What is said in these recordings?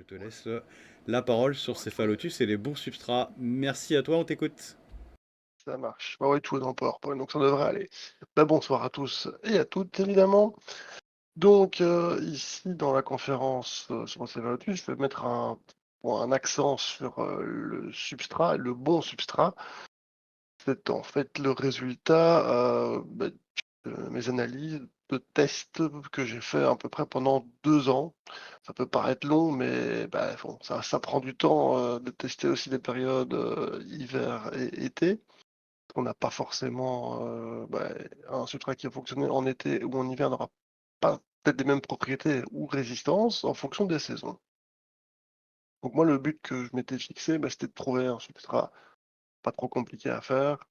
te laisse la parole sur Céphalotus et les bons substrats. Merci à toi, on t'écoute. Ça marche. Bah ouais, tout est dans PowerPoint, donc ça devrait aller. Bah, bonsoir à tous et à toutes, évidemment. Donc, ici, dans la conférence sur le Céphalotus, je vais mettre un accent sur le substrat, le bon substrat. C'est en fait le résultat de mes analyses, de tests que j'ai fait à peu près pendant 2 ans. Ça peut paraître long, mais bah, bon, ça prend du temps de tester aussi des périodes hiver et été. On n'a pas forcément un substrat qui a fonctionné en été ou en hiver n'aura pas peut-être les mêmes propriétés ou résistances en fonction des saisons. Donc moi, le but que je m'étais fixé, c'était de trouver un substrat pas trop compliqué à faire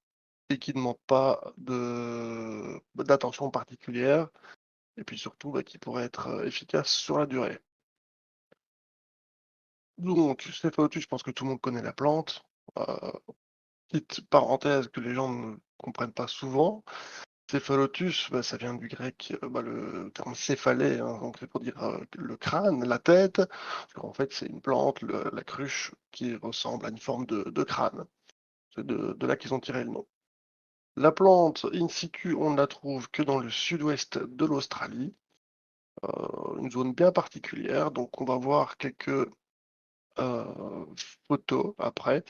et qui ne demande pas d'attention particulière et puis surtout qui pourrait être efficace sur la durée. Donc, Céphalottus, je pense que tout le monde connaît la plante. Euh, Petite parenthèse que les gens ne comprennent pas souvent. Céphalotus, ça vient du grec, le terme céphalée, hein, donc c'est pour dire le crâne, la tête. En fait, c'est une plante, la cruche, qui ressemble à une forme de crâne. C'est de là qu'ils ont tiré le nom. La plante, in situ, on ne la trouve que dans le sud-ouest de l'Australie, une zone bien particulière. Donc, on va voir quelques photos après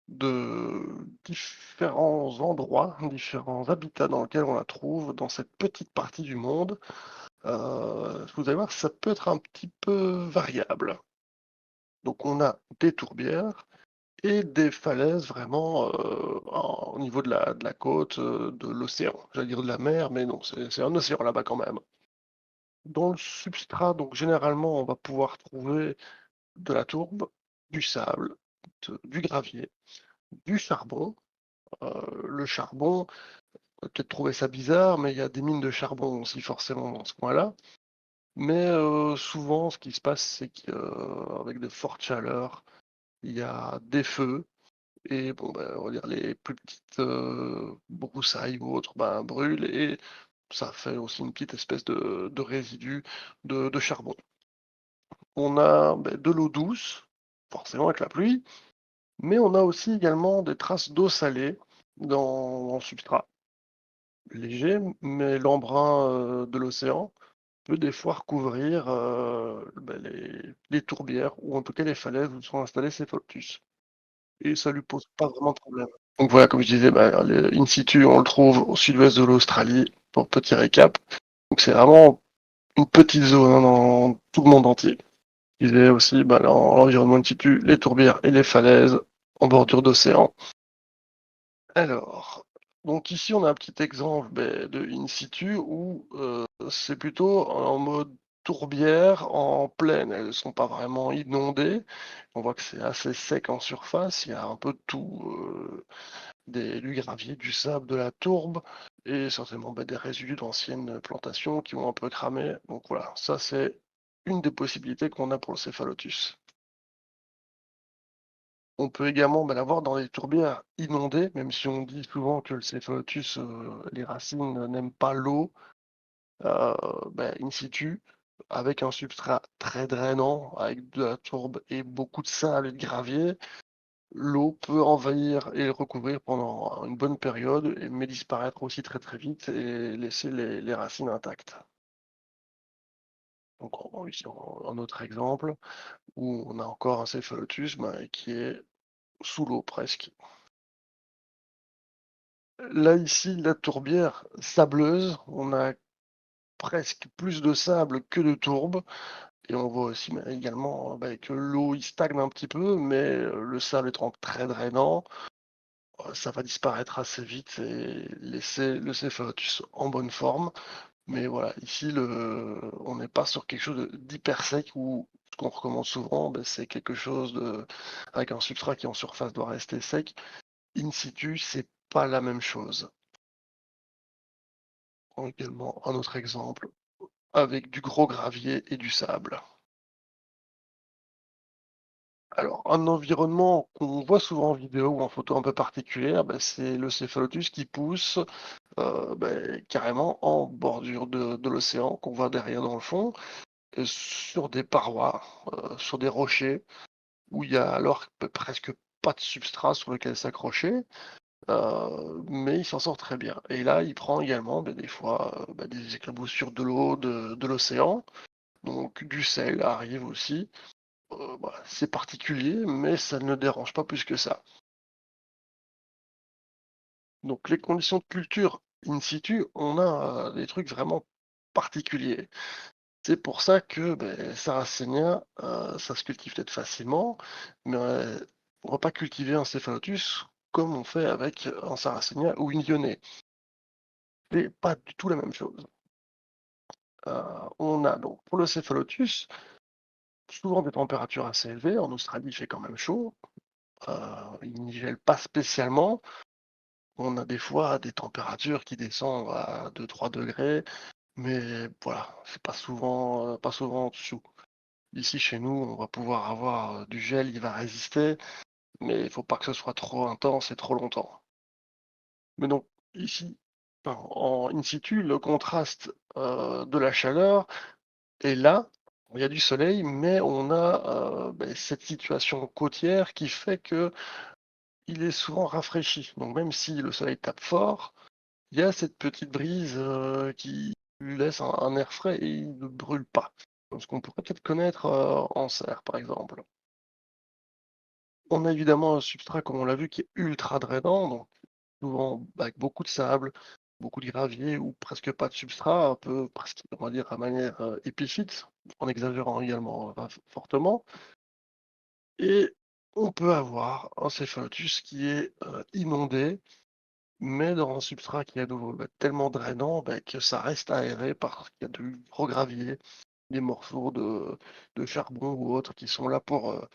de différents endroits, différents habitats dans lesquels on la trouve dans cette petite partie du monde. Vous allez voir, ça peut être un petit peu variable. Donc on a des tourbières et des falaises vraiment au niveau de la côte, de l'océan. J'allais dire de la mer, mais non, c'est un océan là-bas quand même. Dans le substrat, donc généralement, on va pouvoir trouver de la tourbe, du sable, du gravier, du charbon. Le charbon, on va peut-être trouver ça bizarre, mais il y a des mines de charbon aussi forcément dans ce coin-là. Mais souvent, ce qui se passe, c'est qu'avec de fortes chaleurs, il y a des feux et bon, on va dire les plus petites broussailles ou autres brûlent et ça fait aussi une petite espèce de résidu de charbon. On a de l'eau douce, forcément avec la pluie, mais on a aussi également des traces d'eau salée dans le substrat léger, mais l'embrun de l'océan peut des fois recouvrir les tourbières ou en tout cas les falaises où sont installés ces Céphalottus. Et ça lui pose pas vraiment de problème. Donc voilà, comme je disais, in situ, on le trouve au sud-ouest de l'Australie, pour petit récap. Donc c'est vraiment une petite zone hein, dans tout le monde entier. Je disais aussi, dans l'environnement in situ, les tourbières et les falaises en bordure d'océan. Alors, donc ici on a un petit exemple de in situ où c'est plutôt en mode tourbière en plaine. Elles ne sont pas vraiment inondées. On voit que c'est assez sec en surface. Il y a un peu de tout, du gravier, du sable, de la tourbe et certainement des résidus d'anciennes plantations qui ont un peu cramé. Donc voilà, ça c'est une des possibilités qu'on a pour le céphalotus. On peut également l'avoir dans les tourbières inondées, même si on dit souvent que le céphalotus, les racines n'aiment pas l'eau, heu, in situ, avec un substrat très drainant, avec de la tourbe et beaucoup de sable et de gravier, l'eau peut envahir et recouvrir pendant une bonne période, mais disparaître aussi très, très vite et laisser les racines intactes. Donc ici, un autre exemple où on a encore un céphalotus, qui est sous l'eau presque. Là, ici, la tourbière sableuse, on a presque plus de sable que de tourbe. Et on voit aussi également que l'eau il stagne un petit peu, mais le sable étant très drainant, ça va disparaître assez vite et laisser le céphalotus en bonne forme. Mais voilà, ici, on n'est pas sur quelque chose d'hyper sec où ce qu'on recommande souvent, c'est quelque chose avec un substrat qui en surface doit rester sec. In situ, c'est pas la même chose. Également un autre exemple avec du gros gravier et du sable. Alors, un environnement qu'on voit souvent en vidéo ou en photo un peu particulière, c'est le céphalotus qui pousse carrément en bordure de l'océan, qu'on voit derrière dans le fond. sur des parois, sur des rochers, où il y a alors presque pas de substrat sur lequel s'accrocher, mais il s'en sort très bien. Et là, il prend également, des fois, des éclaboussures de l'eau, de l'océan, donc du sel arrive aussi. Voilà, c'est particulier, mais ça ne dérange pas plus que ça. Donc les conditions de culture in situ, on a, des trucs vraiment particuliers. C'est pour ça que, Sarracenia, ça se cultive peut-être facilement, mais on va pas cultiver un céphalotus comme on fait avec un Sarracenia ou une Lyonnais. C'est pas du tout la même chose. On a donc pour le céphalotus, souvent des températures assez élevées. En Australie, il fait quand même chaud. Heu, il n'y gèle pas spécialement. On a des fois des températures qui descendent à 2-3 degrés, mais voilà, c'est pas souvent en dessous. Ici, chez nous, on va pouvoir avoir, du gel, il va résister, mais il faut pas que ce soit trop intense et trop longtemps. Mais donc ici, enfin, en in situ, le contraste, de la chaleur est là. Il y a du soleil, mais on a, cette situation côtière qui fait que il est souvent rafraîchi. Donc même si le soleil tape fort, il y a cette petite brise, qui lui laisse un air frais et il ne brûle pas. Ce qu'on pourrait peut-être connaître, en serre, par exemple. On a évidemment un substrat, comme on l'a vu, qui est ultra drainant, donc souvent avec beaucoup de sable, beaucoup de gravier ou presque pas de substrat, un peu presque, on va dire, à manière, épiphyte, en exagérant également, fortement. Et on peut avoir un céphalotus qui est, inondé, mais dans un substrat qui est à nouveau, tellement drainant, que ça reste aéré parce qu'il y a du gros gravier, des morceaux de charbon ou autres qui sont là pour,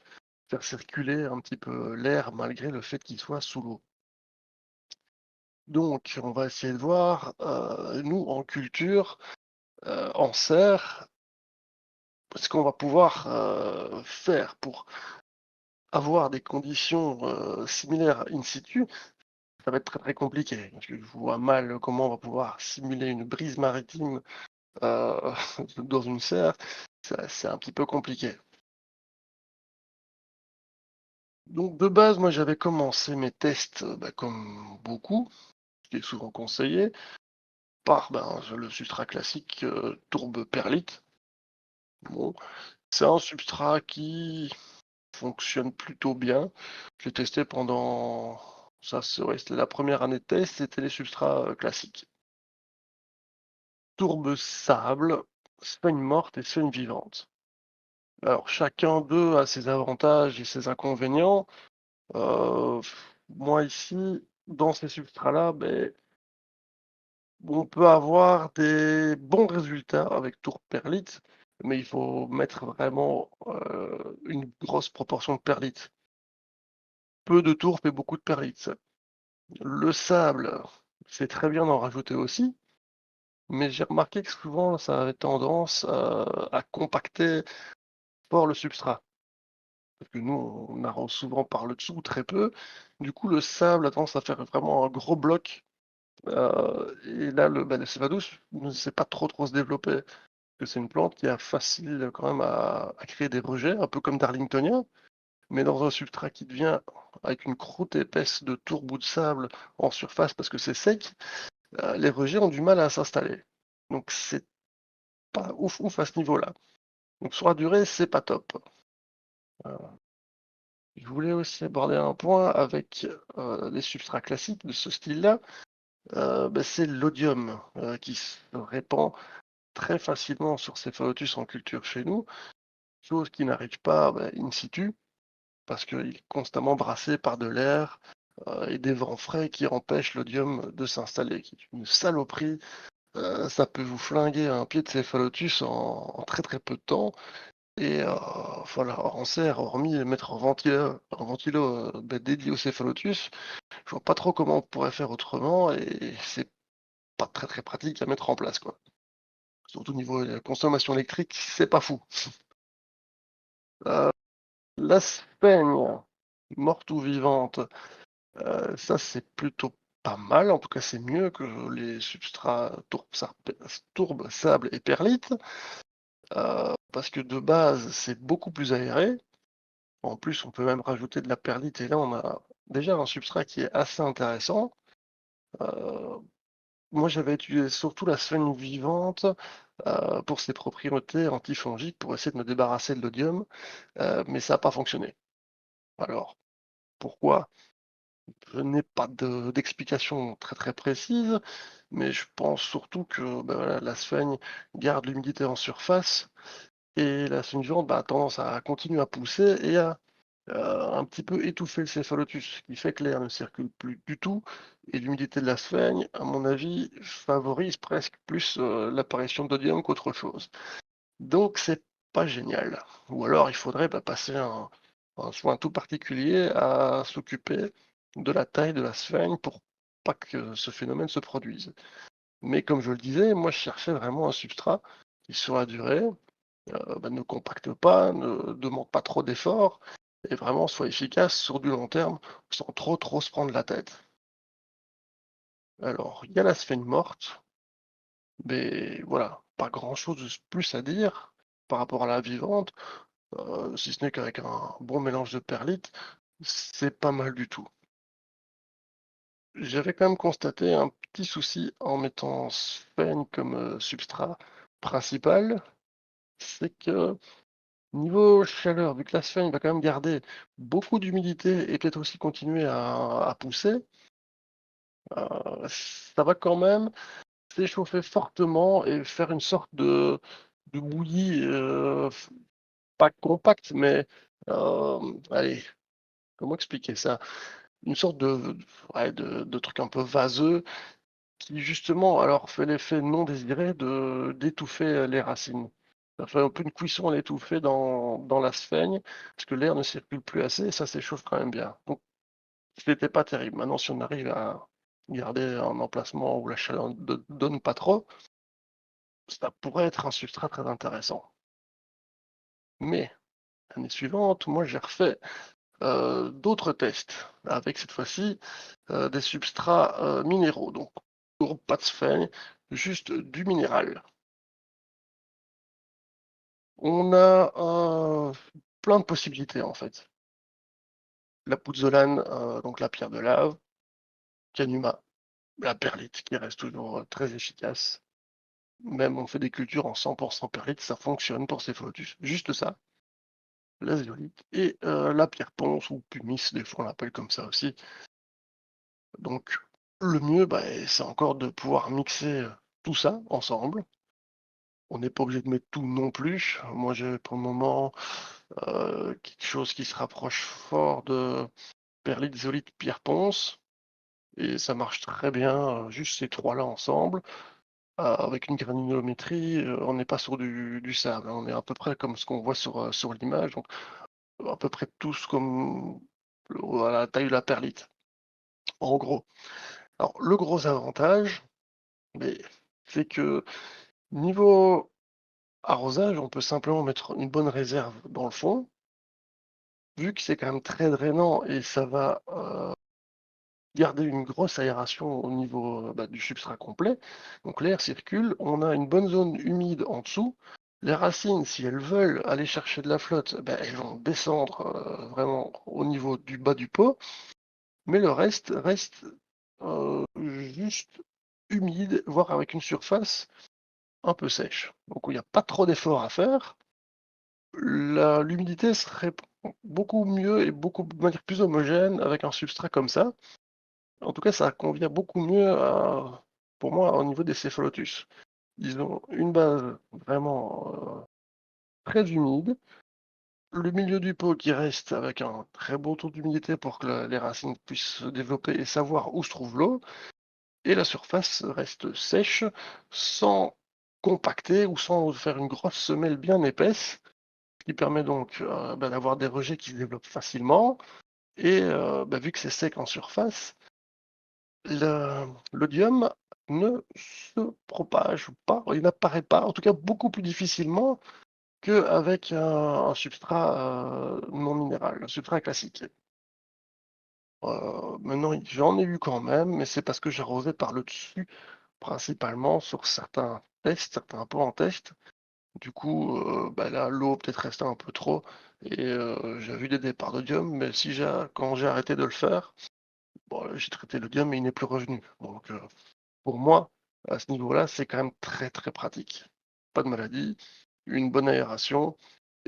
faire circuler un petit peu l'air malgré le fait qu'il soit sous l'eau. Donc on va essayer de voir, nous en culture, en serre, ce qu'on va pouvoir, faire pour avoir des conditions, similaires in situ. Ça va être très, très compliqué, parce que je vois mal comment on va pouvoir simuler une brise maritime, heu, dans une serre. C'est un petit peu compliqué. Donc de base, moi j'avais commencé mes tests, comme beaucoup, ce qui est souvent conseillé, par, le substrat classique, tourbe perlite. Bon, c'est un substrat qui fonctionne plutôt bien. Je l'ai testé pendant c'était la première année de test, c'était les substrats, classiques. Tourbe sable, soit une morte et soit une vivante. Alors chacun d'eux a ses avantages et ses inconvénients. Heu, moi ici, dans ces substrats-là, on peut avoir des bons résultats avec tourbe perlite, mais il faut mettre vraiment, une grosse proportion de perlite. Peu de tourbe et beaucoup de perlite. Le sable, c'est très bien d'en rajouter aussi, mais j'ai remarqué que souvent ça avait tendance, à compacter fort le substrat. Parce que nous, on arrose souvent par le dessous, très peu. Du coup, le sable a tendance à faire vraiment un gros bloc, et là, le céphadous ne sait pas trop se développer. Que c'est une plante qui est facile quand même à créer des rejets, un peu comme Darlingtonia, mais dans un substrat qui devient avec une croûte épaisse de tourbe ou de sable en surface parce que c'est sec, les rejets ont du mal à s'installer. Donc c'est pas ouf ouf à ce niveau-là. Donc sur la durée, c'est pas top. Heu, je voulais aussi aborder un point avec, les substrats classiques de ce style-là, c'est l'odium, qui se répand très facilement sur ces Céphalotus en culture chez nous, chose qui n'arrive pas, in situ. Parce qu'il est constamment brassé par de l'air, et des vents frais qui empêchent l'odium de s'installer, qui est une saloperie. Ça peut vous flinguer un pied de céphalotus en très, très peu de temps et voilà, en serre, hormis mettre un ventilo, dédié au céphalotus, je vois pas trop comment on pourrait faire autrement et c'est pas très, très pratique à mettre en place, quoi. Surtout au niveau, consommation électrique, c'est pas fou. Heu, la spaigne, morte ou vivante. Ça, c'est plutôt pas mal. En tout cas, c'est mieux que les substrats tourbe, sable et perlite. parce que de base, c'est beaucoup plus aéré. En plus, on peut même rajouter de la perlite et là, on a déjà un substrat qui est assez intéressant. Heu, Moi, j'avais utilisé surtout la sphène vivante, pour ses propriétés antifongiques pour essayer de me débarrasser de l'odium, mais ça a pas fonctionné. Alors, pourquoi? Je n'ai pas d'explication très, très précise, mais je pense surtout que, bah, voilà, la sphène garde l'humidité en surface et la sphène vivante, bah, a tendance à continuer à pousser et à un petit peu étouffer le céphalotus, ce qui fait que l'air ne circule plus du tout et l'humidité de la sphène, à mon avis, favorise presque plus, l'apparition d'odium qu'autre chose. Donc c'est pas génial. Ou alors il faudrait, bah, passer un soin tout particulier à s'occuper de la taille de la sphène pour pas que ce phénomène se produise. Mais comme je le disais, moi je cherchais vraiment un substrat qui sur la durée, bah, ne compacte pas, ne demande pas trop d'efforts et vraiment soit efficace sur du long terme sans trop se prendre la tête. Alors, il y a la sphène morte, mais voilà, pas grand-chose de plus à dire par rapport à la vivante, si ce n'est qu'avec un bon mélange de perlite, c'est pas mal du tout. J'avais quand même constaté un petit souci en mettant sphène comme, substrat principal, c'est que niveau chaleur, vu que la sphène va quand même garder beaucoup d'humidité et peut-être aussi continuer à pousser, ça va quand même s'échauffer fortement et faire une sorte de bouillie, pas compacte, mais allez, comment expliquer ça? Une sorte ouais, de truc un peu vaseux qui justement alors fait l'effet non désiré de d'étouffer, les racines. Ça fait un peu une cuisson à l'étouffer dans la sphaigne, parce que l'air ne circule plus assez et ça s'échauffe quand même bien. Donc c'était pas terrible. Maintenant si on arrive à garder un emplacement où la chaleur ne donne pas trop, ça pourrait être un substrat très intéressant. Mais l'année suivante, moi j'ai refait, d'autres tests avec cette fois-ci, des substrats, minéraux, donc toujours pas de sphaigne, juste du minéral. On a, plein de possibilités, en fait. La pouzzolane, donc la pierre de lave, Canuma, la perlite qui reste toujours, très efficace. Même on fait des cultures en 100 perlite, ça fonctionne pour ces phlotus. Juste ça, la zéolite et la pierre ponce ou pumice, des fois on l'appelle comme ça aussi. Donc le mieux, bah, c'est encore de pouvoir mixer, tout ça ensemble. On n'est pas obligé de mettre tout non plus. Moi, j'ai pour le moment, quelque chose qui se rapproche fort de perlite, zéolite, pierre ponce et ça marche très bien, juste ces 3 là ensemble, avec une granulométrie, on n'est pas sur du sable, hein. On est à peu près comme ce qu'on voit sur l'image, donc à peu près tous comme à la taille de la perlite, en gros. Alors le gros avantage, mais c'est que niveau arrosage, on peut simplement mettre une bonne réserve dans le fond, vu que c'est quand même très drainant et ça va, garder une grosse aération au niveau, bah, du substrat complet. Donc l'air circule, on a une bonne zone humide en dessous. Les racines, si elles veulent aller chercher de la flotte, bah, elles vont descendre, vraiment au niveau du bas du pot, mais le reste, juste humide, voire avec une surface un peu sèche. Donc il n'y a pas trop d'efforts à faire. L'humidité serait beaucoup mieux et beaucoup de manière plus homogène avec un substrat comme ça. En tout cas, ça convient beaucoup mieux pour moi au niveau des céphalotus. Ils ont une base vraiment très humide, le milieu du pot qui reste avec un très beau taux d'humidité pour que les racines puissent se développer et savoir où se trouve l'eau, et la surface reste sèche sans compacter ou sans faire une grosse semelle bien épaisse, qui permet donc bah, d'avoir des rejets qui se développent facilement. Et bah, vu que c'est sec en surface, l'odium ne se propage pas, il n'apparaît pas, en tout cas beaucoup plus difficilement qu'avec un substrat, non minéral, un substrat classique. Maintenant j'en ai eu quand même, mais c'est parce que j'arrosais par le dessus, principalement sur certains tests, certains pots en test Du coup, bah là, l'eau peut-être restait un peu trop et j'ai vu des départs d'odium, mais quand j'ai arrêté de le faire, bon, j'ai traité l'odium et il n'est plus revenu. Donc, pour moi, à ce niveau-là, c'est quand même très, très pratique. Pas de maladie, une bonne aération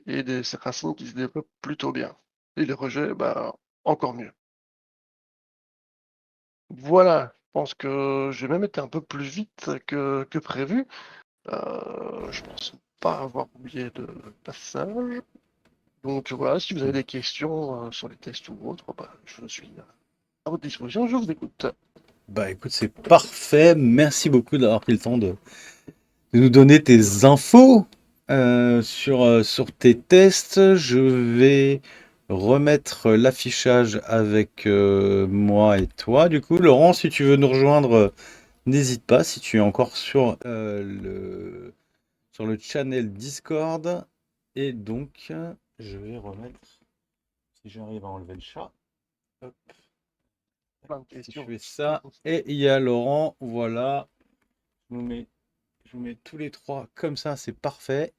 et des ces racines qui se développent plutôt bien. Et les rejets, bah, encore mieux. Voilà, je pense que j'ai même été un peu plus vite que prévu. Je pense pas avoir oublié de passage. Donc voilà, si vous avez des questions sur les tests ou autres, bah, je suis à votre disposition, je vous écoute. Bah écoute, c'est parfait. Merci beaucoup d'avoir pris le temps de nous donner tes infos sur tes tests. Je vais remettre l'affichage avec moi et toi. Du coup, Laurent, si tu veux nous rejoindre, n'hésite pas si tu es encore sur le channel Discord. Et donc, je vais remettre, si j'arrive à enlever le chat, hop, Plein de si je questions. fais ça. Et il y a Laurent, voilà. Je vous mets, je vous mets tous les trois comme ça, c'est parfait.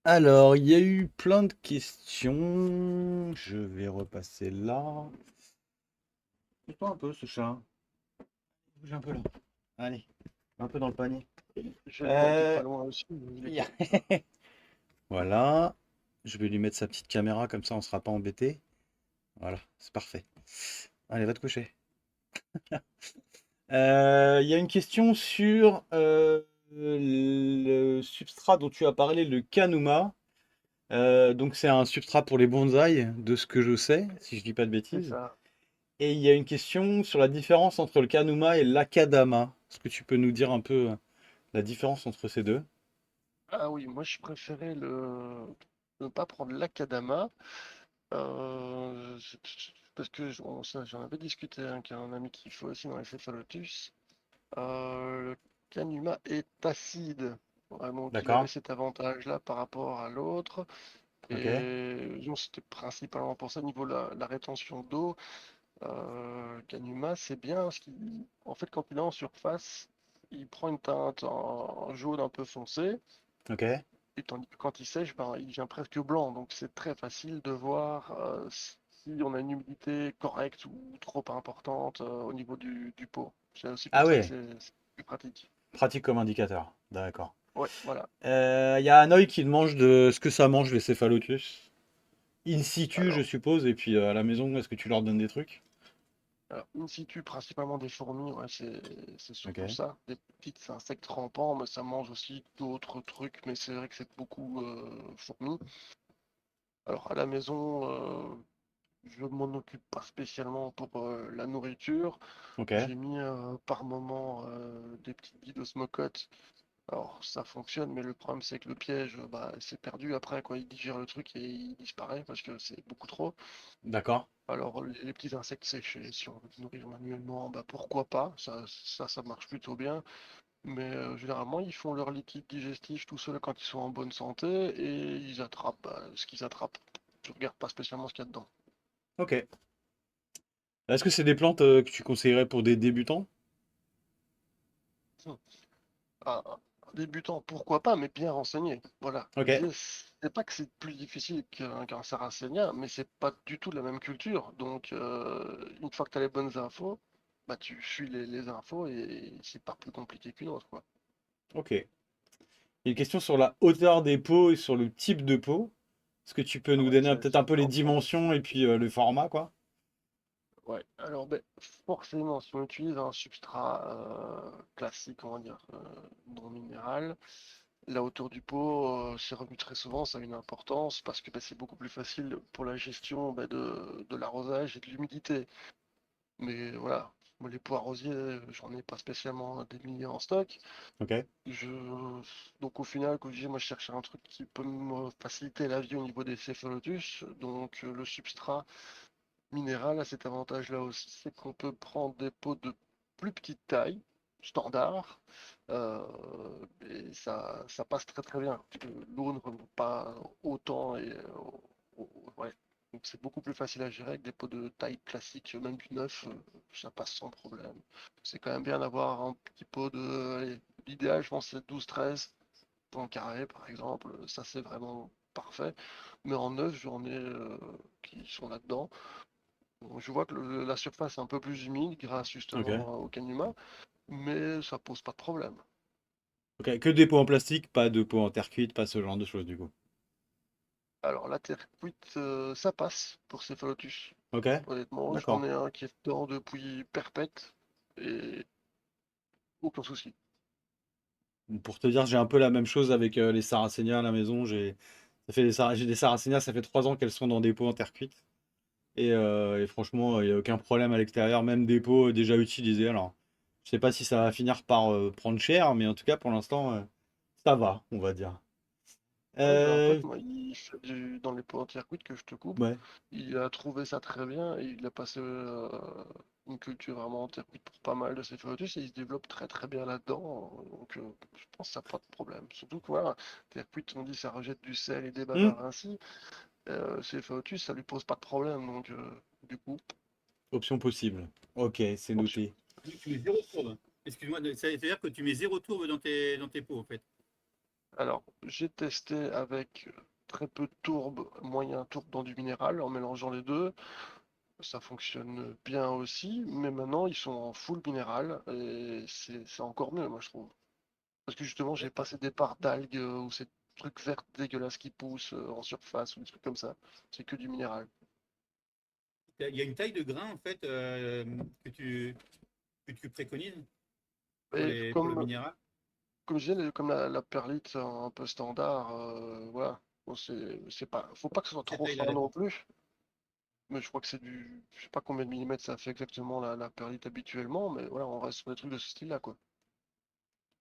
Alors, il y a eu plein de questions. Je vais repasser là. Bouge-toi un peu, ce chat. Bouge un peu là. Allez, un peu dans le panier. J'ai le portique Euh, pas loin aussi, je y a- l'écoute. Voilà. Je vais lui mettre sa petite caméra, comme ça on sera pas embêté. Voilà, c'est parfait. Allez, va te coucher. Il y a une question sur le substrat dont tu as parlé, le Kanuma. Donc c'est un substrat pour les bonsaïs, de ce que je sais, si je dis pas de C'est bêtises. ça. Et il y a une question sur la différence entre le Kanuma et l'Akadama. Est-ce que tu peux nous dire un peu la différence entre ces deux? Ah oui, moi je préférais ne pas prendre l'Akadama. Parce que j'en avais discuté avec un ami qui fait aussi dans les céphalotus. Le Canuma est acide. Ouais, donc il avait D'accord? cet avantage-là par rapport à l'autre. Ok. Et donc c'était principalement pour ça, au niveau de la rétention d'eau. Canuma, c'est bien parce qu'en fait, quand il est en surface, il prend une teinte en jaune un peu foncé. Ok. Et tandis que quand il sèche, ben, il devient presque blanc. Donc c'est très facile de voir si on a une humidité correcte ou trop importante au niveau du pot. C'est aussi Ah pour ça que ouais, c'est plus pratique. pratique comme indicateur. D'accord. Ouais, voilà. Il y a Hanoï qui demande de ce que ça mange les céphalotus. In situ, je Alors, suppose, et puis à la maison, est-ce que tu leur donnes des trucs? in situ, principalement des fourmis, ouais, c'est surtout Ok. ça. Des petits insectes rampants, mais ça mange aussi d'autres trucs, mais c'est vrai que c'est beaucoup fourmis. Alors, à la maison, je m'en occupe pas spécialement pour la nourriture. Ok. J'ai mis par moment des petites billes d'osmocote. Alors, ça fonctionne, mais le problème, c'est que le piège, bah, c'est perdu après, quoi. Il digère le truc et il disparaît parce que c'est beaucoup trop. D'accord. Alors, les petits insectes séchés, si on veut les nourrir manuellement, bah, pourquoi pas, ça marche plutôt bien. Mais généralement, ils font leur liquide digestif tout seuls quand ils sont en bonne santé et ils attrapent bah, ce qu'ils attrapent. Je regarde pas spécialement ce qu'il y a dedans. Ok. Est-ce que c'est des plantes que tu conseillerais pour des débutants? Hmm. Ah, un débutant, pourquoi pas, mais bien renseigné. Voilà. Ok. L'idée, c'est pas que c'est plus difficile qu'un sarracénien, mais c'est pas du tout la même culture. Donc, une fois que tu as les bonnes infos, bah, tu suis les infos et c'est pas plus compliqué qu'une autre, quoi. Ok. Il y a une question sur la hauteur des pots et sur le type de pot. Est-ce que tu peux Ah nous ouais, donner peut-être c'est un peu les important. dimensions et puis le format, quoi? Ouais, alors ben, forcément, si on utilise un substrat classique, on va dire, non minéral, la hauteur du pot, c'est revenu très souvent, ça a une importance parce que ben, c'est beaucoup plus facile pour la gestion ben, de l'arrosage et de l'humidité. Mais voilà, moi, les pots arrosiers, j'en ai pas spécialement des milliers en stock. Ok. Je... Donc au final, comme je disais, moi je cherchais un truc qui peut me faciliter la vie au niveau des céphalotus. Donc le substrat minéral a cet avantage-là aussi, c'est qu'on peut prendre des pots de plus petite taille, standard, euh, et ça passe très très bien. Parce que l'eau ne remonte pas autant et ouais. Donc c'est beaucoup plus facile à gérer avec des pots de taille classique, même du neuf, ça passe sans problème. C'est quand même bien d'avoir un petit pot de, allez, l'idéal je pense c'est 12-13 en carré par exemple, ça c'est vraiment parfait. Mais en neuf, j'en ai qui sont là-dedans. Bon, je vois que la surface est un peu plus humide grâce Ok. justement au canuma, mais ça pose pas de problème. Ok. Que des pots en plastique, pas de pots en terre cuite, pas ce genre de choses du coup. Alors la terre cuite, ça passe pour Cephalotus. Ok. Honnêtement, j'en D'accord. ai un qui est dedans depuis perpète et aucun souci. Pour te dire, j'ai un peu la même chose avec les Sarracenia à la maison. J'ai des Sarracenia, ça fait 3 ans qu'elles sont dans des pots en terre cuite. Et franchement, il n'y a aucun problème à l'extérieur, même des pots déjà utilisés. Alors, je sais pas si ça va finir par prendre cher, mais en tout cas, pour l'instant, ça va, on va dire. Ouais, j'ai un Euh, pote, moi, il fait dans les pots en terre cuite que je te coupe. ouais. Il a trouvé ça très bien et il a passé une culture vraiment en terre cuite pour pas mal de ses fœtus et il se développe très très bien là-dedans. Donc je pense que ça n'a pas de problème. Surtout que voilà, terre cuite, on dit ça rejette du sel et des Hmm, bavards ainsi. Ses fœtus, ça lui pose pas de problème. Donc du coup, option possible. Ok, c'est option. noté. Tu mets zéro tourbe. Excuse-moi, ça veut dire que tu mets zéro tourbe dans tes pots, en fait. Alors, j'ai testé avec très peu de tourbe, moyen tourbe dans du minéral en mélangeant les deux. Ça fonctionne bien aussi, mais maintenant ils sont en full minéral et c'est encore mieux, moi je trouve. Parce que justement, j'ai pas ces départs d'algues ou ces trucs verts dégueulasses qui poussent en surface ou des trucs comme ça. C'est que du minéral. Il y a une taille de grain, en fait, que tu préconises Et pour le minéral. comme je disais, comme la perlite un peu standard, voilà. Bon, c'est pas, faut pas que ce soit Cette trop taille-là, fin non d'accord. plus. Mais je crois que c'est je sais pas combien de millimètres ça fait exactement la perlite habituellement, mais voilà, on reste sur des trucs de ce style-là, quoi.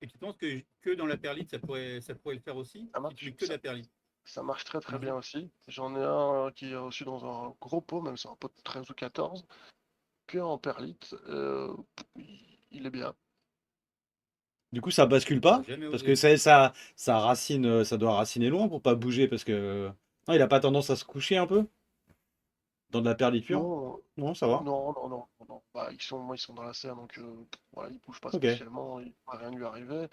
Et tu penses que dans la perlite, ça pourrait le faire aussi, Ça si tu mets marche, que de la perlite? ça marche très très bien Mhm. aussi. J'en ai un qui est reçu dans un gros pot, même c'est un pot de 13 ou 14, puis en perlite. Il est bien. Du coup, ça bascule J'aurais pas? jamais Parce que osé. ça racine, ça doit raciner loin pour pas bouger, parce que... Non, il a pas tendance à se coucher un peu dans de la perle pure? Non, Non, ça va. non. Bah, moi, ils sont dans la serre, donc voilà, ils bougent pas Ok, spécialement, il va rien lui arriver.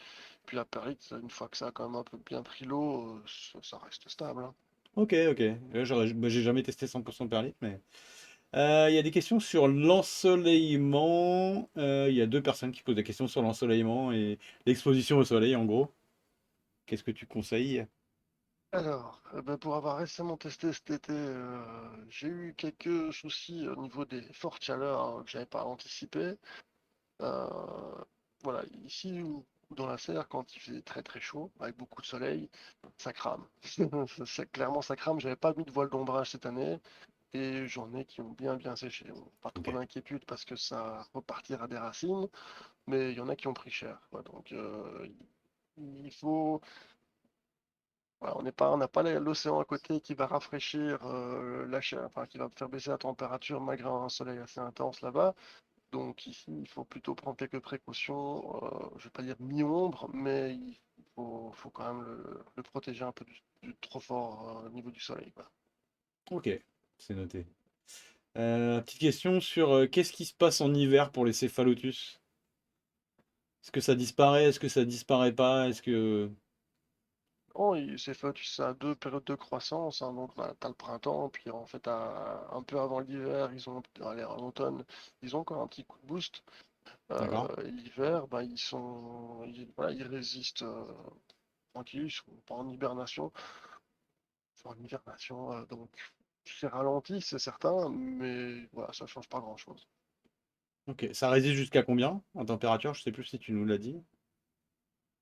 Puis la perlite, une fois que ça a quand même un peu bien pris l'eau, ça reste stable, hein. ok. Bah, j'ai jamais testé 100% perlite, mais... Il y a des questions sur l'ensoleillement. Il y a deux personnes qui posent des questions sur l'ensoleillement et l'exposition au soleil, en gros. Qu'est-ce que tu conseilles? Alors, ben, pour avoir récemment testé cet été, j'ai eu quelques soucis au niveau des fortes chaleurs que j'avais pas anticipé. Euh, voilà, ici ou dans la serre, quand il faisait très très chaud, avec beaucoup de soleil, ça crame. Clairement, ça crame. J'avais pas mis de voile d'ombrage cette année et j'en ai qui ont bien séché. Bon, pas Ok. trop d'inquiétude parce que ça repartira des racines, mais il y en a qui ont pris cher, quoi. Donc, il faut. Voilà, on n'a pas l'océan à côté qui va rafraîchir enfin qui va faire baisser la température malgré un soleil assez intense là-bas. Donc ici, il faut plutôt prendre quelques précautions. Je vais pas dire mi-ombre, mais faut quand même le protéger un peu du trop fort au niveau du soleil, quoi. Ok, c'est noté. Petite question sur qu'est-ce qui se passe en hiver pour les céphalotus? Est-ce que ça disparaît? Est-ce que ça disparaît pas? Est-ce que... Oh, c'est fait, tu sais, à deux périodes de croissance, hein. Donc bah, t'as le printemps, puis en fait un peu avant l'hiver, allez, en automne, ils ont encore un petit coup de boost. D'accord. L'hiver, bah, voilà, ils résistent tranquilles, ils sont pas en hibernation. Ils sont en hibernation, donc c'est ralenti, c'est certain, mais voilà, ça change pas grand-chose. Ok. Ça résiste jusqu'à combien en température? Je sais plus si tu nous l'as dit.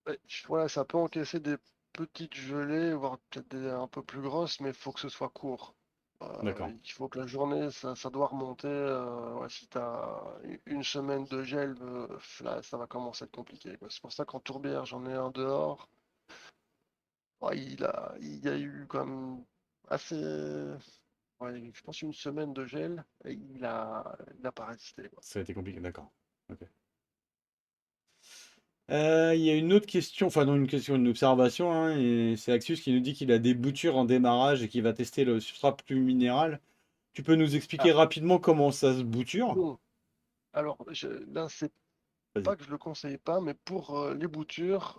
Ouais, voilà, ça peut encaisser des petites gelées, voire peut-être un peu plus grosses, mais il faut que ce soit court. D'accord. Il faut que la journée, ça doit remonter. Ouais, si tu as une semaine de gel, là, ça va commencer à être compliqué, quoi. C'est pour ça qu'en tourbière, j'en ai un dehors. Ouais, il y a eu quand même assez, ouais, je pense une semaine de gel et il a pas résisté, quoi. Ça a été compliqué, d'accord. Ok. Il y a une autre question, enfin non une question, une observation, hein, et c'est Axius qui nous dit qu'il a des boutures en démarrage et qu'il va tester le substrat plus minéral. Tu peux nous expliquer Ah, rapidement comment ça se bouture? bon, alors là, c'est Vas-y. pas que je le conseille pas, mais pour les boutures,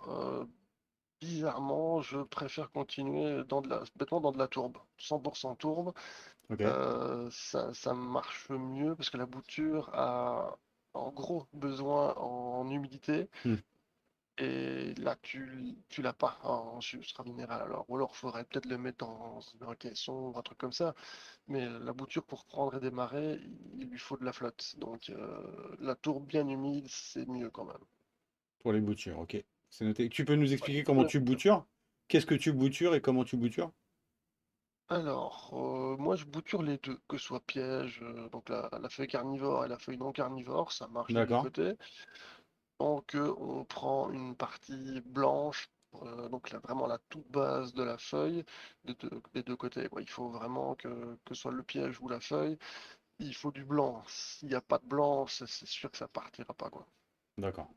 bizarrement, je préfère continuer bêtement dans de la tourbe, 100% tourbe. Ok. Ça marche mieux parce que la bouture a en gros besoin en humidité. Hmm. Et là, tu l'as pas en substrat minéral. Ou alors, il faudrait peut-être le mettre dans un caisson ou un truc comme ça. Mais la bouture, pour prendre et démarrer, il lui faut de la flotte. Donc, la tourbe bien humide, c'est mieux quand même. Pour les boutures, ok. C'est noté. Tu peux nous Ouais. expliquer comment tu boutures? Qu'est-ce que tu boutures et comment tu boutures? Alors, moi, je bouture les deux, que ce soit piège, donc la feuille carnivore et la feuille non carnivore, ça marche des deux D'accord. côtés. Donc, on prend une partie blanche, donc vraiment la toute base de la feuille, des deux côtés, quoi. Il faut vraiment que ce soit le piège ou la feuille, il faut du blanc. S'il n'y a pas de blanc, c'est sûr que ça partira pas, quoi. D'accord.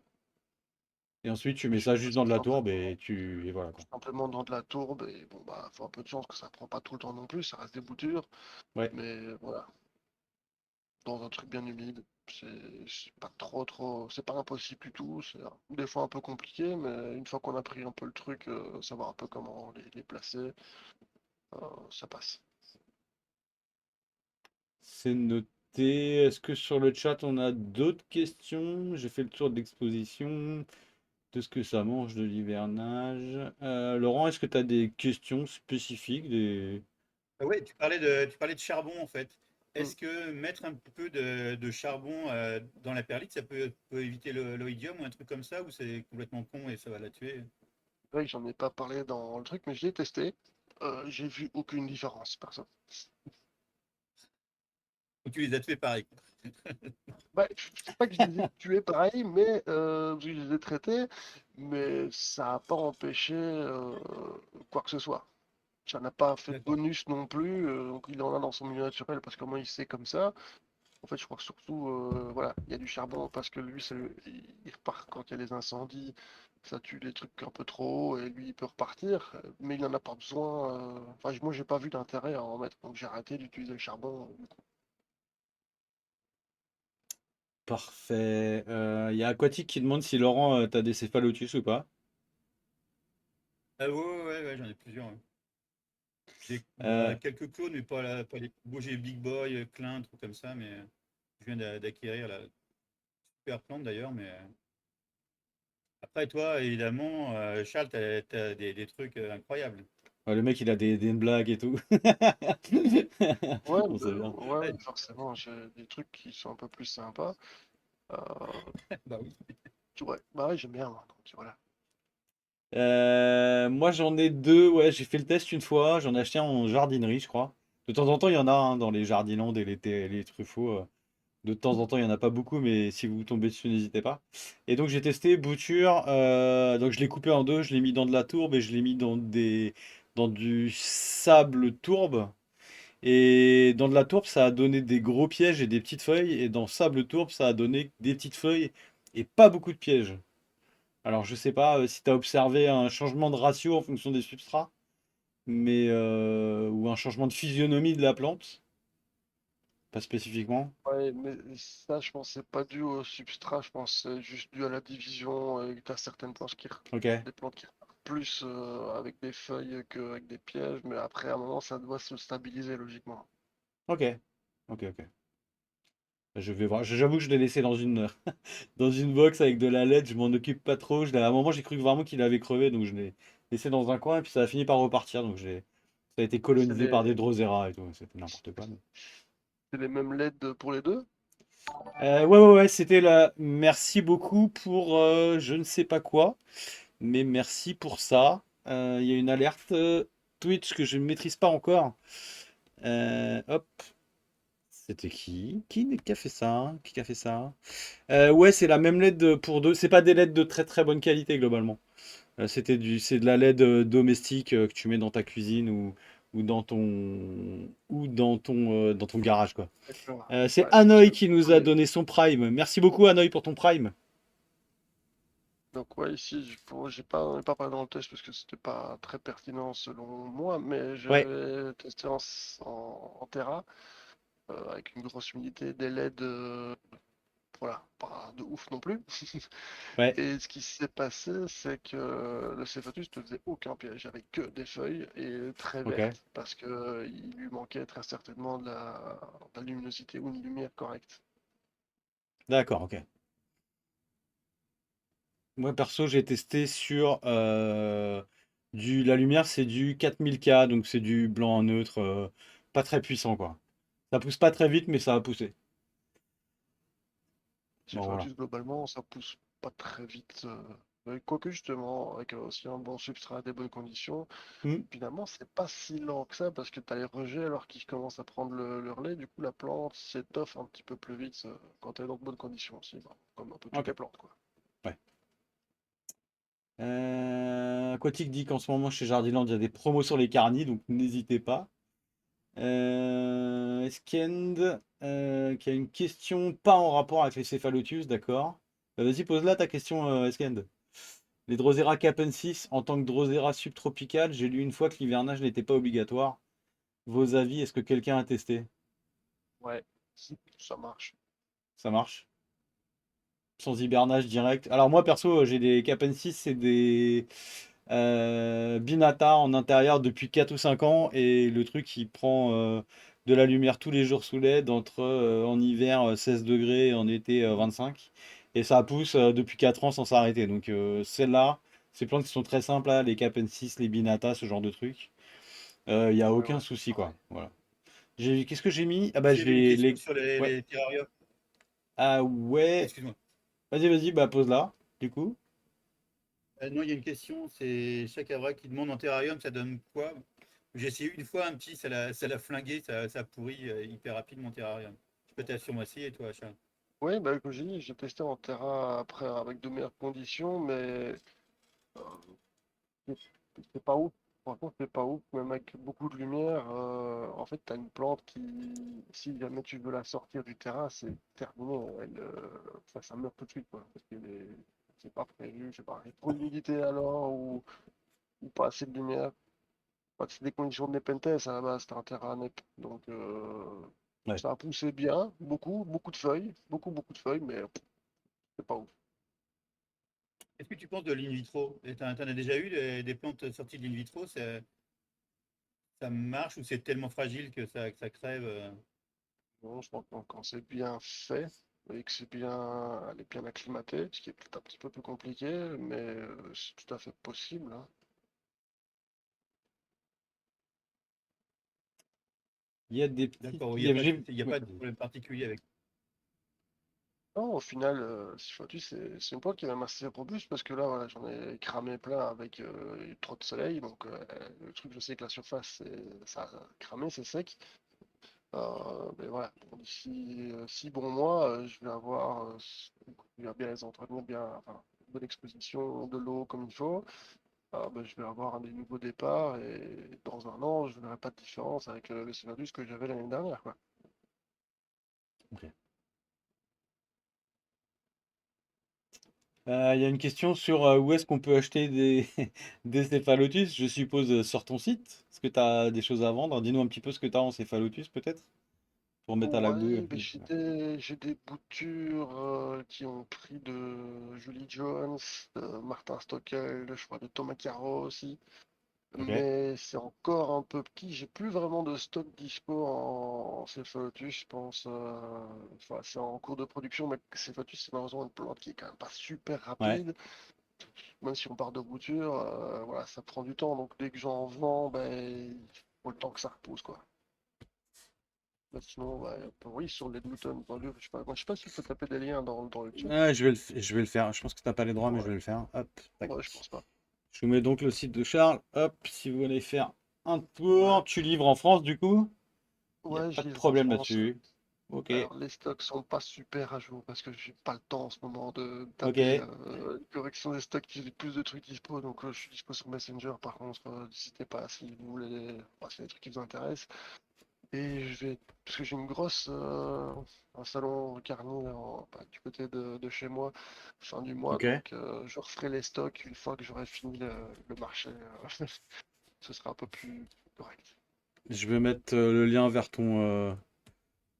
Et ensuite, tu Et mets je ça juste passe dans de la tourbe simplement, et tu. Et voilà quoi. simplement dans de la tourbe, et bon, bah, faut un peu de chance que ça prend pas tout le temps non plus, ça reste des boutures, Ouais. mais voilà, dans un truc bien humide. C'est pas trop, c'est pas impossible du tout, c'est des fois un peu compliqué, mais une fois qu'on a pris un peu le truc, savoir un peu comment les placer, ça passe. C'est noté. Est-ce que sur le chat, on a d'autres questions? J'ai fait le tour de l'exposition, de ce que ça mange de l'hivernage. Laurent, est-ce que tu as des questions spécifiques Ouais, tu parlais de charbon en fait. Mm. Est-ce que mettre un petit peu de charbon dans la perlite, ça peut éviter l'oïdium ou un truc comme ça, ou c'est complètement con et ça va la tuer? C'est vrai que j'en ai pas parlé dans le truc, mais je l'ai testé. J'ai vu aucune différence, personne. Ou tu les as tués pareil, quoi. Bah, c'est pas que je les ai tués pareil, mais je les ai traités, mais ça n'a pas empêché quoi que ce soit. Ça n'a pas fait de D'accord. bonus non plus, donc il en a dans son milieu naturel parce que moi il sait comme ça. En fait, je crois que surtout, voilà, il y a du charbon parce que lui, il repart quand il y a des incendies, ça tue les trucs un peu trop haut et lui, il peut repartir, mais il n'en a pas besoin. Enfin, moi, j'ai pas vu d'intérêt à en mettre, donc j'ai arrêté d'utiliser le charbon. Parfait. Il y a Aquatique qui demande si Laurent, t'as des céphalotus ou pas. Ah ouais, j'en ai plusieurs, ouais. J'ai Euh, quelques clones, mais pas les. Bon, j'ai Big Boy, Klein, trucs comme ça, mais je viens d'acquérir la super plante d'ailleurs. Mais après, toi, évidemment, Charles, t'as des trucs incroyables. ouais, le mec, il a des blagues et tout. Ouais, On bah, sait bien. ouais, forcément, j'ai des trucs qui sont un peu plus sympas. Euh, Bah oui. ouais, bah ouais, j'aime bien, moi, donc voilà. Moi, j'en ai deux. Ouais, j'ai fait le test une fois. J'en ai acheté un en jardinerie, je crois. De temps en temps, il y en a hein, dans les Jardiland et les Truffaut. De temps en temps, il n'y en a pas beaucoup, mais si vous tombez dessus, n'hésitez pas. Et donc, j'ai testé bouture. Donc, je l'ai coupé en deux. Je l'ai mis dans de la tourbe et je l'ai mis dans du sable tourbe. Et dans de la tourbe, ça a donné des gros pièges et des petites feuilles. Et dans sable tourbe, ça a donné des petites feuilles et pas beaucoup de pièges. Alors, je sais pas si tu as observé un changement de ratio en fonction des substrats, mais ou un changement de physionomie de la plante, pas spécifiquement. Ouais, mais ça, je pense, c'est pas dû au substrat, je pense, c'est juste dû à la division. T'as certaines plantes Ok, des plantes qui repartent plus avec des feuilles qu'avec des pièges, mais après, à un moment, ça doit se stabiliser logiquement. ok, ok. Je vais voir. J'avoue que je l'ai laissé dans une dans une box avec de la LED. Je m'en occupe pas trop. À un moment, j'ai cru vraiment qu'il avait crevé, donc je l'ai laissé dans un coin et puis ça a fini par repartir. Ça a été C'est colonisé par des les, Drosera et tout. C'était n'importe quoi. c'est les mêmes LED pour les deux? Ouais, c'était là. Merci beaucoup pour je ne sais pas quoi, mais merci pour ça. Il y a une alerte Twitch que je ne maîtrise pas encore. Hop, c'était qui? Qui a fait ça? Qui a fait ça? Ouais, c'est la même LED pour deux. C'est pas des LED de très très bonne qualité globalement. C'est de la LED domestique que tu mets dans ta cuisine ou dans ton garage quoi. D'accord. C'est Ouais, parce Hanoï que qui nous a donné son Prime. Merci beaucoup Hanoï pour ton Prime. donc ouais, ici, on n'a pas parlé dans le test parce que c'était pas très pertinent selon moi, mais Ouais, j'avais testé en Terra avec une grosse humidité des LED voilà, pas de ouf non plus. Ouais, Et ce qui s'est passé, c'est que le Céphatus ne faisait aucun piège, avec que des feuilles et très ok. vertes, parce que il lui manquait très certainement de la luminosité ou une lumière correcte. D'accord, ok. Moi, perso, j'ai testé sur la lumière, c'est du 4000K, donc c'est du blanc neutre, pas très puissant, quoi. Ça pousse pas très vite, mais ça va pousser. Bon, voilà. Céphatus, globalement, ça pousse pas très vite. Quoique justement, avec aussi un bon substrat, des bonnes conditions, Hmm, finalement, c'est pas si lent que ça parce que tu as les rejets alors qu'ils commencent à prendre le relais. Du coup, la plante s'étoffe un petit peu plus vite quand elle est dans de bonnes conditions aussi, bah, comme un peu toutes ok. les plantes, quoi. Ouais. Aquatic dit qu'en ce moment chez Jardiland, il y a des promos sur les carnis, donc n'hésitez pas. Eskend, qui a une question pas en rapport avec les céphalotus, d'accord. Vas-y, pose-la ta question, Eskend. Les Drosera capensis, en tant que Drosera subtropicale, j'ai lu une fois que l'hivernage n'était pas obligatoire. Vos avis, est-ce que quelqu'un a testé? Ouais, ça marche. Ça marche? Sans hibernage direct. Alors moi perso, j'ai des capensis et des Binata en intérieur depuis 4 ou 5 ans et le truc il prend de la lumière tous les jours sous LED entre en hiver 16 degrés et en été 25 et ça pousse depuis 4 ans sans s'arrêter. Donc celles-là, ces plantes qui sont très simples là, les Capensis, les Binata, ce genre de trucs, il n'y a Ouais, aucun ouais, souci pareil. quoi. Voilà. Qu'est-ce que j'ai mis? Ah bah J'avais une j'ai question les. sur Ouais. les terrariums. Ah ouais. Excuse-moi. Vas-y, bah pose-la, du coup. Non, il y a une question, c'est chaque Avra qui demande en terrarium, ça donne quoi? J'ai essayé une fois un petit, ça l'a flingué, ça pourrit hyper rapide mon terrarium. Je peux t'assurer moi aussi et toi, Charles. Oui, bah, comme j'ai dit, j'ai testé en terrain après avec de meilleures conditions, mais euh, c'est c'est pas ouf. Franchement, c'est pas ouf. Même avec beaucoup de lumière, en fait, tu as une plante qui, si jamais tu veux la sortir du terrain, c'est terminé. Ça meurt tout de suite, quoi. Parce que c'est pas prévu, je sais pas, il y a trop d'humidité alors, ou pas assez de lumière. C'est des conditions de Nepenthes à la base, c'était un terrain Nep. Donc, Ouais. ça a poussé bien, beaucoup de feuilles, beaucoup de feuilles, mais c'est pas ouf. Qu'est-ce que tu penses de l'in vitro? T'en as déjà eu des plantes sorties de l'in vitro? Ça marche ou c'est tellement fragile que ça crève? Non, je pense que quand c'est bien fait et que elle est bien acclimatée, ce qui est peut-être un petit peu plus compliqué, mais c'est tout à fait possible, hein. Il y a des petites. D'accord, il Il n'y y a a, pas, il y a ouais. pas de problème particulier avec. Non, au final, Sylvatus, c'est une plante qui est même assez robuste parce que là, voilà, j'en ai cramé plein avec trop de soleil. Donc, le truc, je sais que la surface, ça a cramé, c'est sec. Mais voilà, bon, d'ici 6 bons mois, je vais avoir, je vais bien les entretenir, bien, enfin, une bonne exposition de l'eau comme il faut. Je vais avoir des nouveaux départs et dans un an, je ne verrai pas de différence avec le Cynadus que j'avais l'année dernière, quoi. Ok. Il y a une question sur où est-ce qu'on peut acheter des, des céphalotus, je suppose, sur ton site. Est-ce que tu as des choses à vendre? Dis-nous un petit peu ce que tu as en céphalotus, peut-être, pour mettre à l'abri. Ouais, j'ai des boutures qui ont pris de Julie Jones, de Martin Stockel, je crois de Thomas Caro aussi. Ok. Mais c'est encore un peu petit. J'ai plus vraiment de stock dispo en céphalotus, je pense. Enfin, c'est en cours de production, mais céphalotus, c'est malheureusement une plante qui est quand même pas super Ouais. rapide. Même si on part de bouture, voilà, ça prend du temps. Donc dès que j'en vends, il faut le temps que ça repousse, quoi. Mais sinon, oui, sur les Newton.lu, je sais pas, moi, je sais pas si tu peux taper des liens dans le chat. Je vais le faire. Je pense que tu n'as pas les droits, mais je Ouais, vais le faire. Hop, tac. ouais, je pense pas. Je vous mets donc le site de Charles. Hop, si vous voulez faire un tour. Ouais, Tu livres en France, du coup? Il n'y a ouais, pas je de livre en problème France. là-dessus. Ok. Alors, les stocks sont pas super à jour parce que j'ai pas le temps en ce moment de taper Ok. correction des stocks. J'ai plus de trucs dispo, donc je suis dispo sur Messenger. Par contre, n'hésitez pas si vous voulez, c'est des trucs qui vous intéressent. Et parce que j'ai un salon carnier du côté de chez moi, fin du mois, Ok. donc je referai les stocks une fois que j'aurai fini le marché. Ce sera un peu plus correct. Je vais mettre le lien vers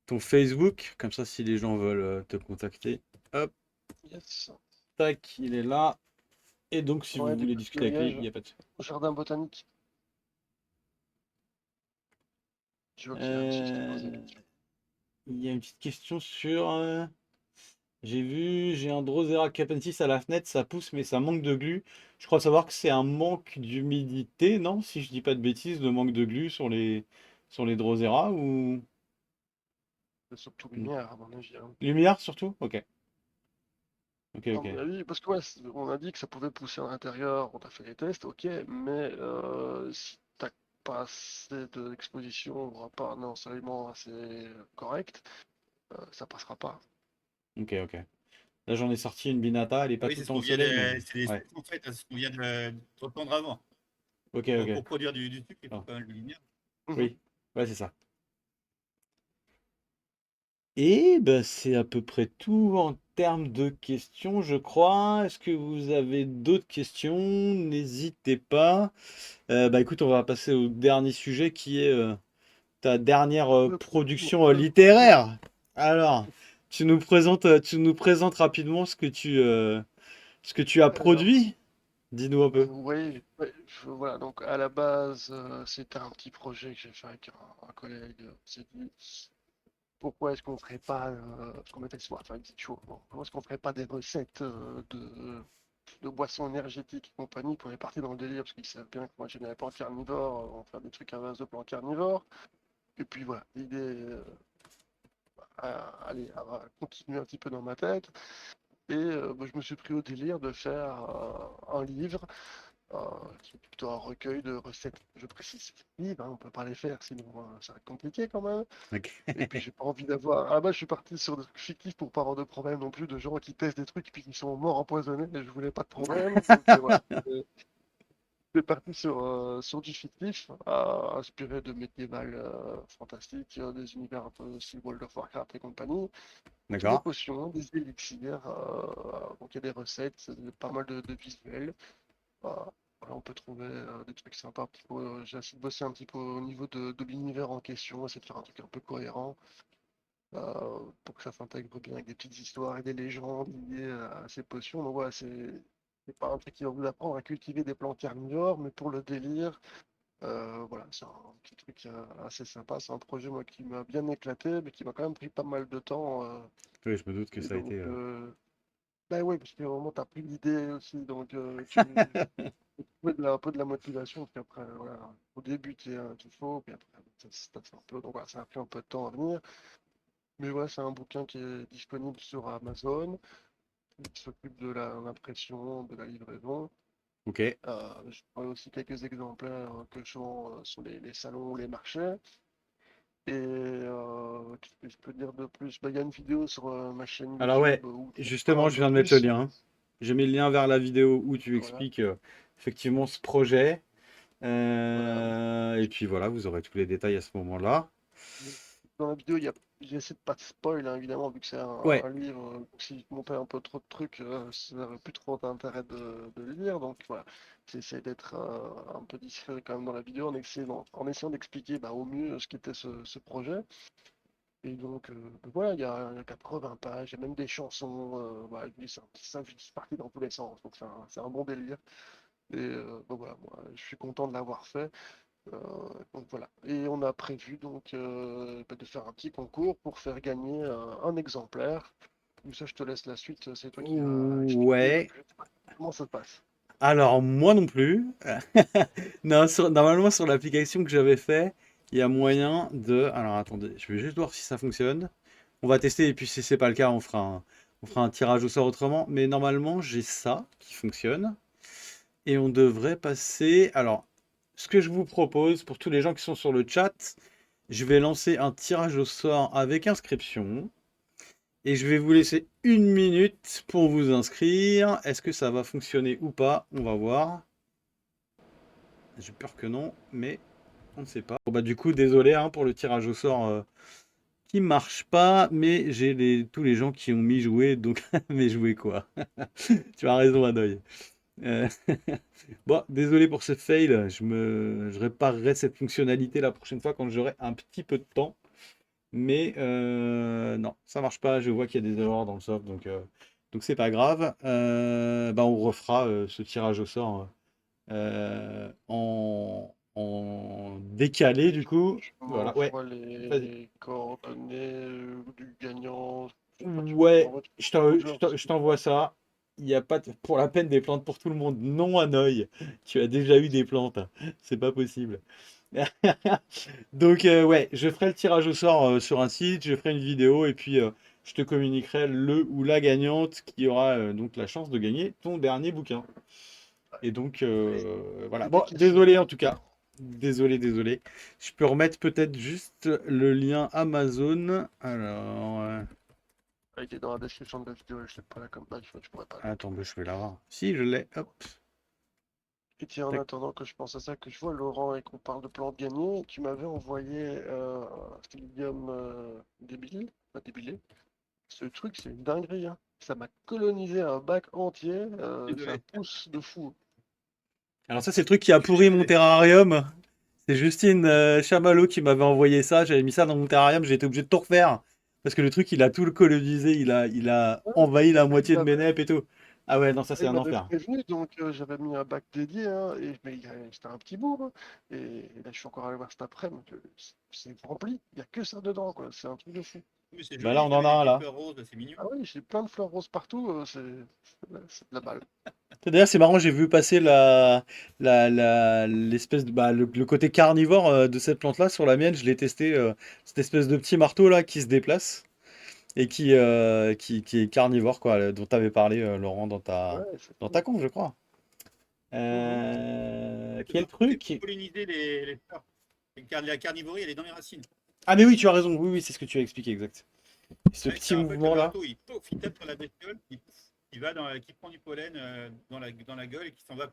ton Facebook, comme ça si les gens veulent te contacter. Hop, Yes. tac, il est là. Et donc si vous Ouais, des voulez petits discuter avec lui, il feuillages n'y a pas de souci. au jardin botanique. Je vois qu'il y a Alexis qui pose des Euh, questions. Il y a une petite question sur. J'ai un Drosera capensis à la fenêtre, ça pousse mais ça manque de glu. Je crois savoir que c'est un manque d'humidité, non? Si je dis pas de bêtises, le manque de glu sur les Drosera ou C'est surtout lumière, à mon avis, hein. lumière surtout? Ok, ok, À mon ok. avis, parce que ouais, on a dit que ça pouvait pousser à l'intérieur, on a fait les tests, ok, mais si t'as pas assez d'exposition, pas un ensoleillement assez correct, ça passera pas. Ok, ok. Là j'en ai sorti une Binata, elle est pas Oui, tout c'est le ce temps au qu'on vient soleil, mais de. C'est les ouais. sucres, en fait, hein, c'est ce qu'on vient de reprendre avant. Ok, ok. Pour produire du sucre, il faut Ah, pas mal de lumière. Mhm. oui, ouais, c'est ça. Et ben, c'est à peu près tout en termes de questions, je crois. Est-ce que vous avez d'autres questions? N'hésitez pas. Bah écoute, on va passer au dernier sujet qui est ta dernière Le production le projet. littéraire. Alors, tu nous présentes rapidement ce que tu as Alors, produit? Dis-nous un peu. oui, ouais, voilà, donc à la base, c'était un petit projet que j'ai fait avec un collègue. On s'est dit, pourquoi est-ce qu'on ferait pas, parce qu'on était soif, hein, il faisait chaud, bon, pourquoi est-ce qu'on ferait pas des recettes de boissons énergétiques et compagnie pour les partir dans le délire, parce qu'ils savent bien que moi je n'avais pas en carnivore, on va faire des trucs à base de plans carnivores. Et puis voilà, l'idée allez, a continué un petit peu dans ma tête. Et bah, je me suis pris au délire de faire un livre euh, qui est plutôt un recueil de recettes. Je précise, livre, hein, on ne peut pas les faire, sinon ça va être compliqué quand même. Ok. Et puis j'ai pas envie d'avoir. Ah bah je suis parti sur des trucs fictifs pour pas avoir de problème non plus, de gens qui testent des trucs et puis qui sont morts empoisonnés, et je voulais pas de problème. Donc voilà. C'est parti sur du fictif, inspiré de médiéval fantastique, des univers un peu style World of Warcraft et compagnie. Donc des D'accord. potions, des élixirs, donc il y a des recettes, pas mal de visuels. Euh, voilà, on peut trouver des trucs sympas. Un petit peu, j'ai essayé de bosser un petit peu au niveau de l'univers en question, essayer de faire un truc un peu cohérent pour que ça s'intègre bien avec des petites histoires et des légendes liées à ces potions. Donc voilà, c'est pas un truc qui va vous apprendre à cultiver des plantes carnivores, mais pour le délire, voilà, c'est un petit truc assez sympa. C'est un projet moi qui m'a bien éclaté, mais qui m'a quand même pris pas mal de temps. Oui, je me doute que Et ça a donc, été. bah oui, parce que vraiment, t'as plus d'idées aussi, donc trouver un peu de la motivation, puis après, voilà, au début, tu faux, puis après, ça se fait un peu, donc voilà, ça a pris un peu de temps à venir. Mais ouais, c'est un bouquin qui est disponible sur Amazon, qui s'occupe de l'impression, de la livraison. Ok. Je prends aussi quelques exemplaires que je vends sur les salons ou les marchés. Et qu'est-ce que je peux dire de plus? Bah, il y a une vidéo sur ma chaîne Alors YouTube ouais, où je parle justement, un je peu viens de mettre le plus. lien. J'ai mis le lien vers la vidéo où tu Voilà, expliques effectivement ce projet. voilà. Et puis voilà, vous aurez tous les détails à ce moment-là. Dans la vidéo, j'essaie de pas de spoil, hein, évidemment, vu que c'est Ouais, un livre. Donc si je montais un peu trop de trucs, ça n'aurait plus trop d'intérêt de le lire. Donc voilà, j'essaie d'être un peu discret quand même dans la vidéo en essayant d'expliquer bah, au mieux ce qu'était ce projet. Et donc, voilà, il y a 80 pages, il y a même des chansons. Voilà, c'est parti dans tous les sens. Donc c'est un bon délire. Et donc voilà, moi, je suis content de l'avoir fait. Euh, donc voilà. Et on a prévu donc bah, de faire un petit concours pour faire gagner un exemplaire. Comme ça, je te laisse la suite. C'est toi qui vas expliquer parce ouais. que je sais pas comment ça se passe. Alors moi non plus. Non, normalement sur l'application que j'avais fait, il y a moyen de. Alors attendez, je vais juste voir si ça fonctionne. On va tester et puis si c'est pas le cas, on fera un tirage au sort autrement. Mais normalement, j'ai ça qui fonctionne. Et on devrait passer. Alors, ce que je vous propose pour tous les gens qui sont sur le chat, je vais lancer un tirage au sort avec inscription. Et je vais vous laisser une minute pour vous inscrire. Est-ce que ça va fonctionner ou pas? On va voir. J'ai peur que non, mais on ne sait pas. Bon, bah, du coup, désolé hein, pour le tirage au sort qui marche pas, mais j'ai tous les gens qui ont mis jouer, donc mais jouer quoi? Tu as raison, Hanoï. Euh, Bon, désolé pour ce fail. Je réparerai cette fonctionnalité la prochaine fois quand j'aurai un petit peu de temps. Mais non, ça marche pas. Je vois qu'il y a des erreurs dans le soft, donc c'est pas grave. Bah, on refera ce tirage au sort en décalé, du coup. Tu Voilà, ouais, m'envoies vas-y. les coordonnées du gagnant. Je sais pas, tu Ouais, m'envoies au joueur. je t'envoie ça. Il n'y a pas pour la peine des plantes pour tout le monde. Non, Hanoï. Tu as déjà eu des plantes. C'est pas possible. Donc, ouais, je ferai le tirage au sort sur un site, je ferai une vidéo et puis je te communiquerai le ou la gagnante qui aura donc la chance de gagner ton dernier bouquin. Et donc, Et, voilà. et des Bon, questions. désolé en tout cas. Désolé, désolé. Je peux remettre peut-être juste le lien Amazon. Alors, Il est dans la description de la vidéo, je l'ai pas là comme badge, je pourrais pas attends, l'ajouter. bah, je vais l'avoir. Si, je l'ai. Hop. Et tiens, en Tac. attendant que je pense à ça, que je vois Laurent et qu'on parle de plantes gagnées, tu m'avais envoyé un stylium débile, pas débilé. Ce truc, c'est une dinguerie, hein. Ça m'a colonisé un bac entier, ça Désolé. pousse de fou. Alors ça, c'est le truc qui a Je suis pourri mon désolé. terrarium. C'est Justine Chamallow qui m'avait envoyé ça. J'avais mis ça dans mon terrarium. J'ai été obligé de tout refaire. Parce que le truc, il a tout le colonisé. Il a Ouais, envahi la il moitié de mes m'avait neps et tout. Ah ouais, non, ça, c'est il un m'avait enfer. prévenu, donc j'avais mis un bac dédié, hein, mais c'était un petit bout, hein. Et là, je suis encore allé voir cet après-midi, c'est rempli, il n'y a que ça dedans, quoi. C'est un truc de fou. Mais c'est Bah là, joli, on ça en met a des un petites là. fleurs roses, c'est mignon. Ah oui, j'ai plein de fleurs roses partout, c'est de la balle. D'ailleurs, c'est marrant, j'ai vu passer l'espèce de, bah, le côté carnivore de cette plante-là sur la mienne. Je l'ai testé, cette espèce de petit marteau là qui se déplace et qui est carnivore, quoi, dont tu avais parlé, Laurent, Ouais, c'est dans cool. ta conf, je crois. Mhm. C'est Quel pour c'est pour truc? polliniser les fleurs. La carnivorie, elle est dans les racines. Ah, mais oui, tu as raison. Oui, oui, c'est ce que tu as expliqué, exact. Ce Ouais, petit en fait, le mouvement-là. marteau, il tape sur la bestiole, il va qui prend du pollen dans la gueule et qui s'en va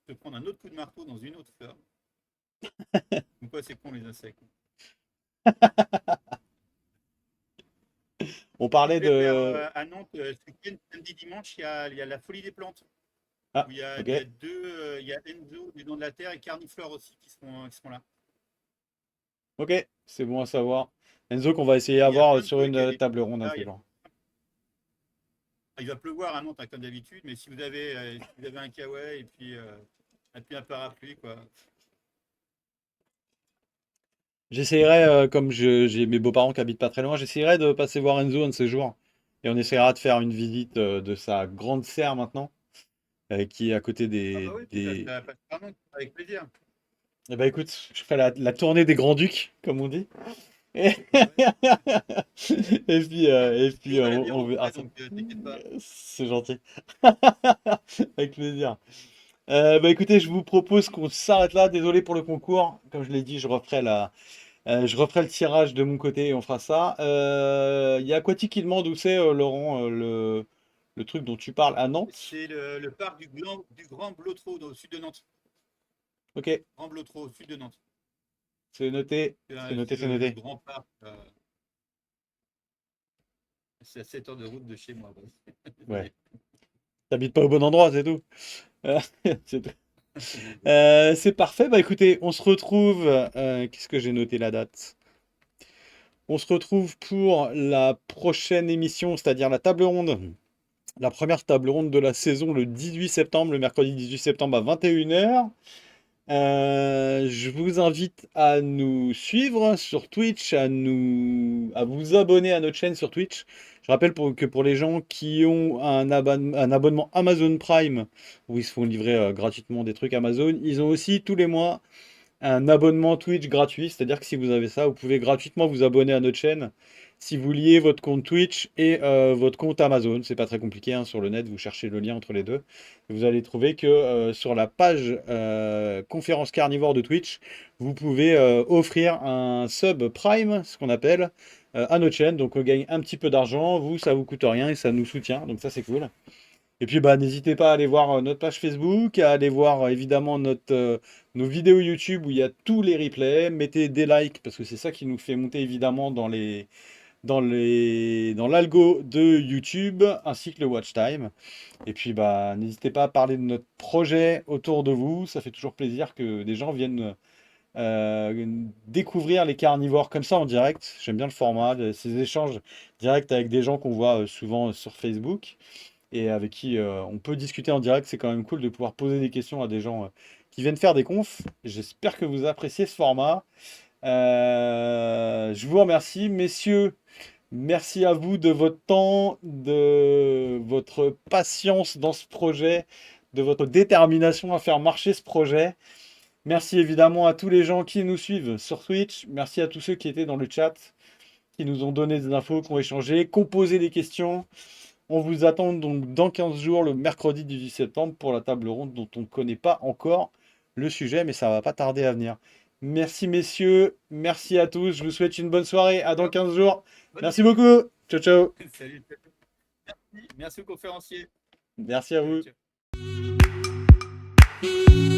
se prendre un autre coup de marteau dans une autre fleur. Donc, quoi, c'est con les insectes. On Si parlait je vais vers de. à Nantes ce week-end, samedi, dimanche, il y a la folie des plantes. Ah, Où ok. il y a deux, il y a Enzo, les dents de la terre, et Carniflore aussi qui seront là. Ok, c'est bon à savoir. Enzo, qu'on va essayer Et il y a d'avoir plein de sur une trucs, il y a des table ronde un là, peu, genre. il va pleuvoir à Nantes hein, comme d'habitude, mais si vous avez un kawaii et puis un parapluie, quoi. J'essaierai, comme j'ai mes beaux-parents qui habitent pas très loin, j'essaierai de passer voir Enzo un de ces jours. Et on essaiera de faire une visite de sa grande serre maintenant, qui est à côté Ah bah oui, tu ça passe par Nantes, avec plaisir. Eh ben écoute, je ferai la tournée des Grands-Ducs, comme on dit. Et, Ah bah ouais. et Il y puis aura la bière on aux verra frais, ça. donc t'inquiète pas. C'est gentil. Avec plaisir. Bah écoutez, je vous propose qu'on s'arrête là. Désolé pour le concours. Comme je l'ai dit, je referai le tirage de mon côté et on fera ça. Il y a Aquatique qui demande où c'est, Laurent, le truc dont tu parles à Nantes. C'est le parc du Grand Blotreau au sud de Nantes. Ok, Grand Blotreau au sud de Nantes. c'est noté. C'est noté, C'est c'est le noté. grand parc. C'est à 7 heures de route de chez moi. Ouais. Désolé. T'habites pas au bon endroit, c'est tout. Euh, c'est tout. Désolé. C'est parfait. Bah écoutez, on se retrouve. Qu'est-ce que j'ai noté la date? On se retrouve pour la prochaine émission, c'est-à-dire la table ronde. La première table ronde de la saison le 18 septembre, le mercredi 18 septembre à 21h. Je vous invite à nous suivre sur Twitch, à vous abonner à notre chaîne sur Twitch. Je rappelle que pour les gens qui ont un abonnement Amazon Prime, où ils se font livrer gratuitement des trucs Amazon, ils ont aussi tous les mois un abonnement Twitch gratuit. C'est-à-dire que si vous avez ça, vous pouvez gratuitement vous abonner à notre chaîne. Si vous liez votre compte Twitch et votre compte Amazon, c'est pas très compliqué hein, sur le net, vous cherchez le lien entre les deux. Vous allez trouver que sur la page conférence carnivore de Twitch, vous pouvez offrir un sub Prime, ce qu'on appelle, à notre chaîne. Donc on gagne un petit peu d'argent, vous, ça vous coûte rien et ça nous soutient, donc ça c'est cool. Et puis bah n'hésitez pas à aller voir notre page Facebook, à aller voir évidemment nos vidéos YouTube où il y a tous les replays. Mettez des likes parce que c'est ça qui nous fait monter évidemment dans l'algo de YouTube ainsi que le watch time. Et puis bah n'hésitez pas à parler de notre projet autour de vous. Ça fait toujours plaisir que des gens viennent découvrir les carnivores comme ça en direct. J'aime bien le format, ces échanges directs avec des gens qu'on voit souvent sur Facebook et avec qui on peut discuter en direct. C'est quand même cool de pouvoir poser des questions à des gens qui viennent faire des confs. J'espère que vous appréciez ce format. Je vous remercie, messieurs. Merci à vous de votre temps, de votre patience dans ce projet, de votre détermination à faire marcher ce projet. Merci évidemment à tous les gens qui nous suivent sur Twitch. Merci à tous ceux qui étaient dans le chat, qui nous ont donné des infos, qui ont échangé, qui ont posé des questions. On vous attend donc dans 15 jours, le mercredi 18 septembre, pour la table ronde dont on ne connaît pas encore le sujet, mais ça va pas tarder à venir. Merci messieurs, merci à tous. Je vous souhaite une bonne soirée. À dans 15 jours. Merci beaucoup. Ciao, ciao. Salut. Merci aux conférenciers. Merci à vous. Ciao.